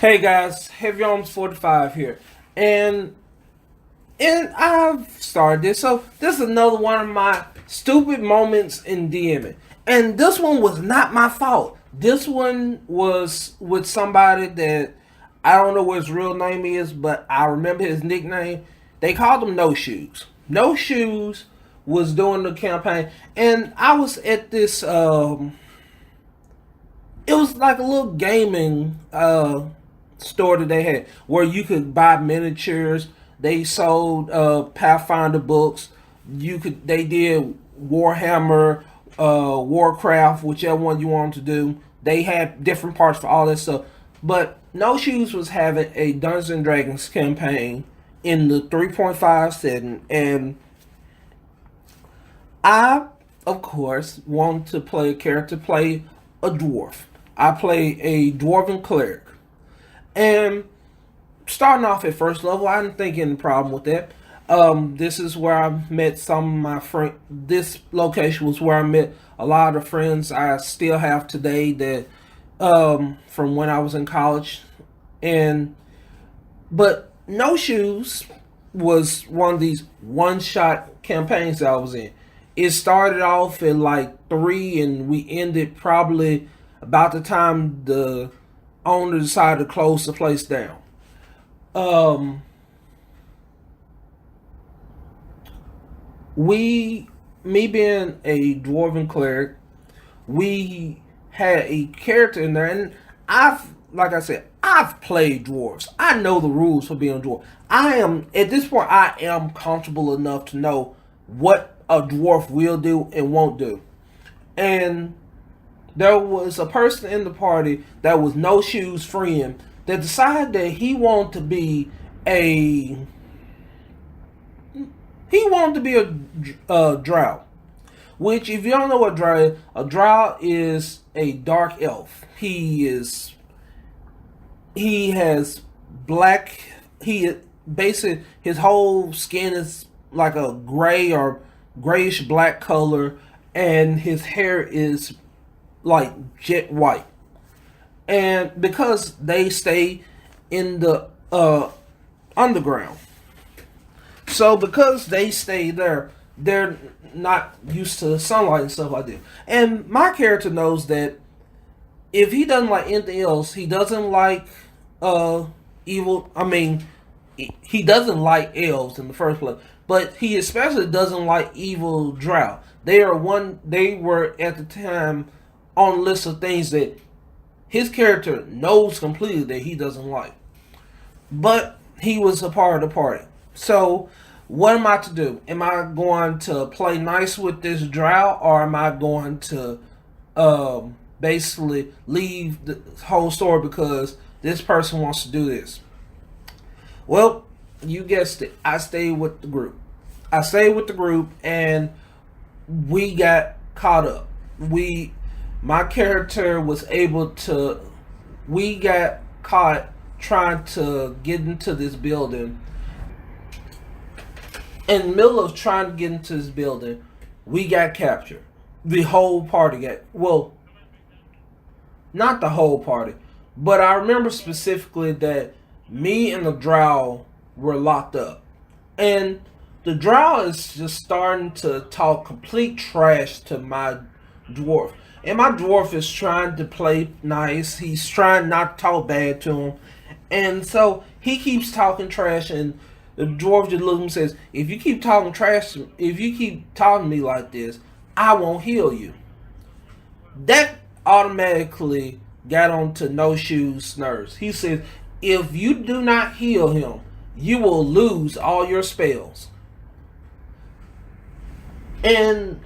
Hey guys, Heavy Arms 45 here. And I've started this. So this is another one of my stupid moments in DMing. And this one was not my fault. This one was with somebody that I don't know what his real name is, but I remember his nickname. They called him No Shoes. No Shoes was doing the campaign, and I was at this it was like a little gaming store that they had where you could buy miniatures. They sold Pathfinder books. They did Warhammer, Warcraft, whichever one you want to do. They had different parts for all that stuff. But No Shoes was having a Dungeons and Dragons campaign in the 3.5 setting, and I, of course, want to play a character, play a dwarf. I play a dwarven cleric. And starting off at first level, I didn't think any problem with that. This is where I met some of my friends. This location was where I met a lot of friends I still have today that from when I was in college. But No Shoes was one of these one-shot campaigns that I was in. It started off at like 3, and we ended probably about the time the owner decided to close the place down. Me being a dwarven cleric, we had a character in there, and like I said, I've played dwarves. I know the rules for being a dwarf. At this point, I am comfortable enough to know what a dwarf will do and won't do. And there was a person in the party that was No Shoes friend that decided that he wanted to be a drow. Which, if you don't know what a drow is a dark elf. He has black. Basically his whole skin is like a gray or grayish black color, and his hair is like jet white. And because they stay in the underground, so because they stay there, they're not used to sunlight and stuff like that. And my character knows that if he doesn't like anything else, he doesn't like evil. I mean, he doesn't like elves in the first place, but he especially doesn't like evil drow. They were at the time on the list of things that his character knows completely that he doesn't like. But he was a part of the party. So what am I to do? Am I going to play nice with this drow, or am I going to basically leave the whole story because this person wants to do this? Well, you guessed it. I stayed with the group. And we got caught up. My character was able to. We got caught trying to get into this building. In the middle of trying to get into this building, we got captured. The whole party not the whole party, but I remember specifically that me and the drow were locked up. And the drow is just starting to talk complete trash to my dwarf. And my dwarf is trying to play nice. He's trying not to talk bad to him. And so he keeps talking trash, and the dwarf just looks and says, if you keep talking to me like this, I won't heal you. That automatically got onto No Shoes' nerves. He says, if you do not heal him, you will lose all your spells. And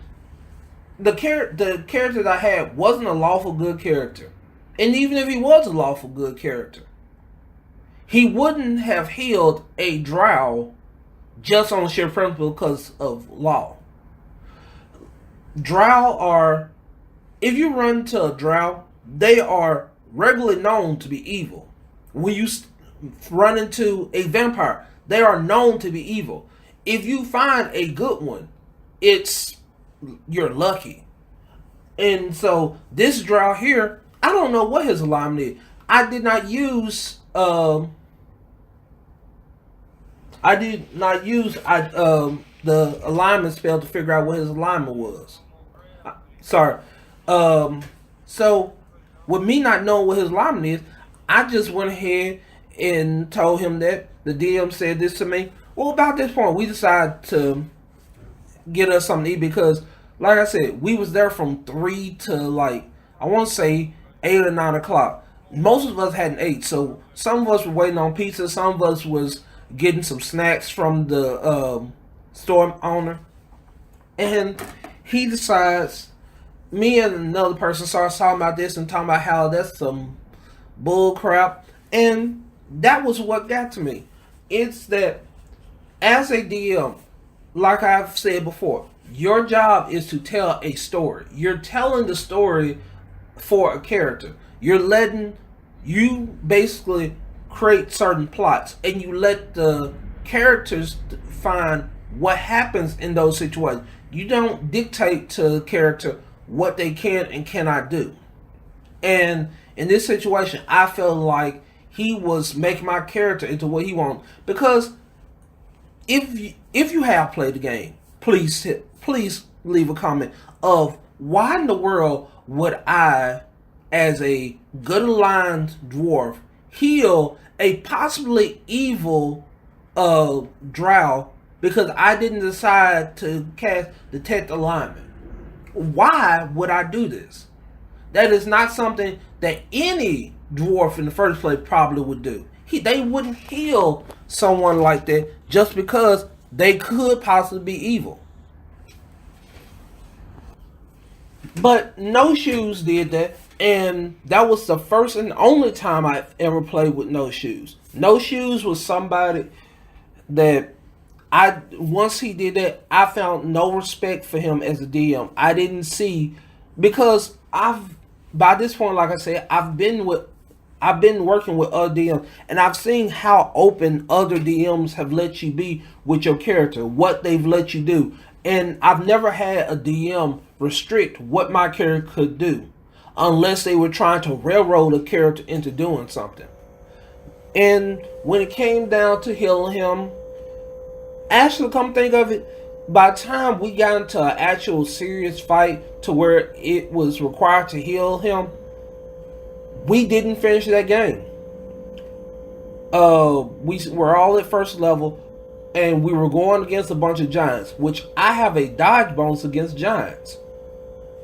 the character that I had wasn't a lawful good character. And even if he was a lawful good character, he wouldn't have healed a drow just on sheer principle because of law. Drow are, if you run into a drow, they are regularly known to be evil. When you run into a vampire, they are known to be evil. If you find a good one, you're lucky. And so this drow here, I don't know what his alignment is. I did not use I did not use the alignment spell to figure out what his alignment was. Sorry. Um, so with me not knowing what his alignment is, I just went ahead and told him that the DM said this to me. Well, about this point, we decided to get us something to eat because, like I said, we was there from 3 to like I want to say 8 or 9 o'clock. Most of us hadn't ate, so some of us were waiting on pizza. Some of us was getting some snacks from the store owner, and he decides. Me and another person starts talking about this and talking about how that's some bull crap, and that was what got to me. It's that as a DM, like I've said before, your job is to tell a story. You're telling the story for a character. You're letting you basically create certain plots and you let the characters find what happens in those situations. You don't dictate to the character what they can and cannot do. And in this situation, I felt like he was making my character into what he wanted because if you have played the game, please leave a comment of why in the world would I, as a good aligned dwarf, heal a possibly evil drow because I didn't decide to cast detect alignment. Why would I do this? That is not something that any dwarf in the first place probably would do. They wouldn't heal someone like that just because they could possibly be evil. But No Shoes did that, and that was the first and only time I've ever played with No Shoes. No Shoes was somebody that once he did that, I found no respect for him as a DM. I didn't see because by this point, like I said, I've been working with other DMs, and I've seen how open other DMs have let you be with your character, what they've let you do. And I've never had a DM restrict what my character could do unless they were trying to railroad a character into doing something. And when it came down to healing him, actually, come think of it, by the time we got into an actual serious fight to where it was required to heal him, we didn't finish that game. We were all at first level, and we were going against a bunch of giants, which I have a dodge bonus against giants,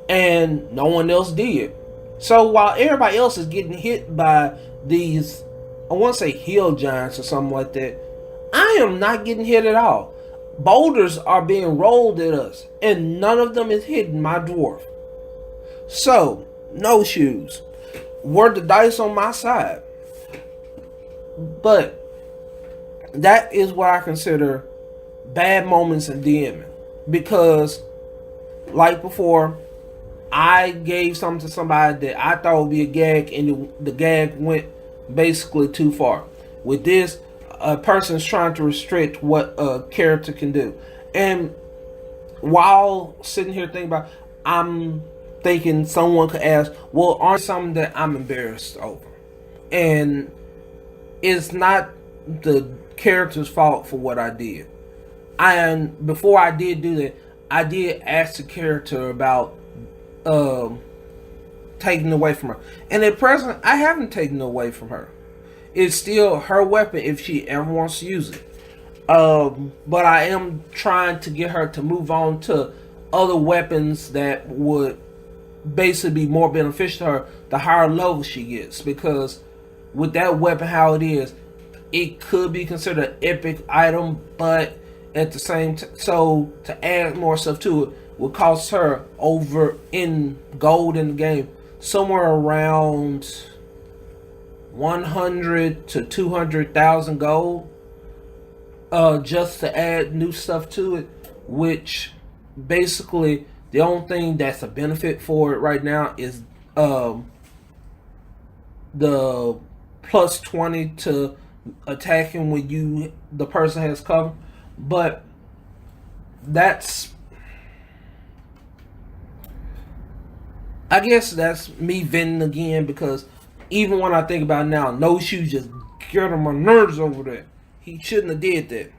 and no one else did. So while everybody else is getting hit by these, I want to say hill giants or something like that, I am not getting hit at all. Boulders are being rolled at us, and none of them is hitting my dwarf. So, No Shoes. Were the dice on my side? But that is what I consider bad moments in DMing. Because, like before, I gave something to somebody that I thought would be a gag, and the gag went basically too far. With this, a person's trying to restrict what a character can do. And while sitting here thinking about, I'm thinking someone could ask, well, aren't something that I'm embarrassed over? And it's not the character's fault for what I did. And before I did do that, I did ask the character about taking it away from her. And at present, I haven't taken it away from her. It's still her weapon if she ever wants to use it. But I am trying to get her to move on to other weapons that would basically be more beneficial to her the higher level she gets. Because with that weapon how it is, it could be considered an epic item, but at the same time, so to add more stuff to it would cost her over in gold in the game somewhere around 100 to 200,000 gold, just to add new stuff to it. Which basically the only thing that's a benefit for it right now is the plus 20 to attacking when the person has cover. But I guess that's me venting again, because Even when I think about it now, no shoes just get on my nerves over that. He shouldn't have did that.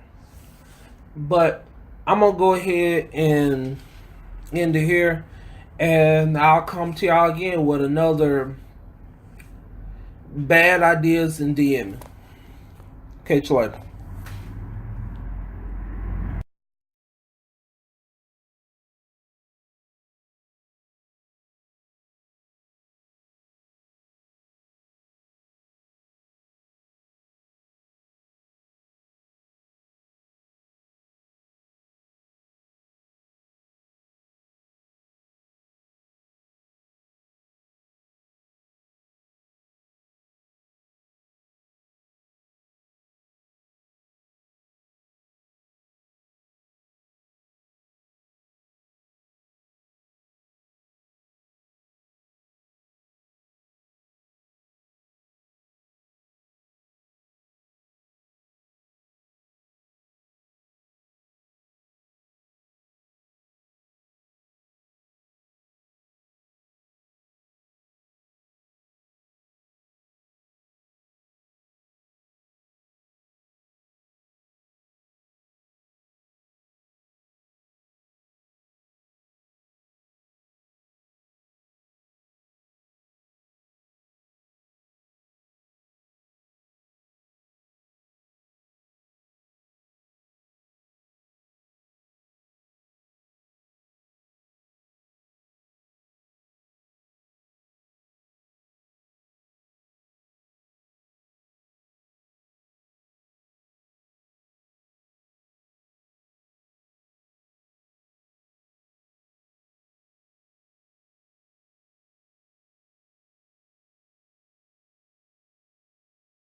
But I'm gonna go ahead and end it here, and I'll come to y'all again with another bad ideas in DMing. Catch you later.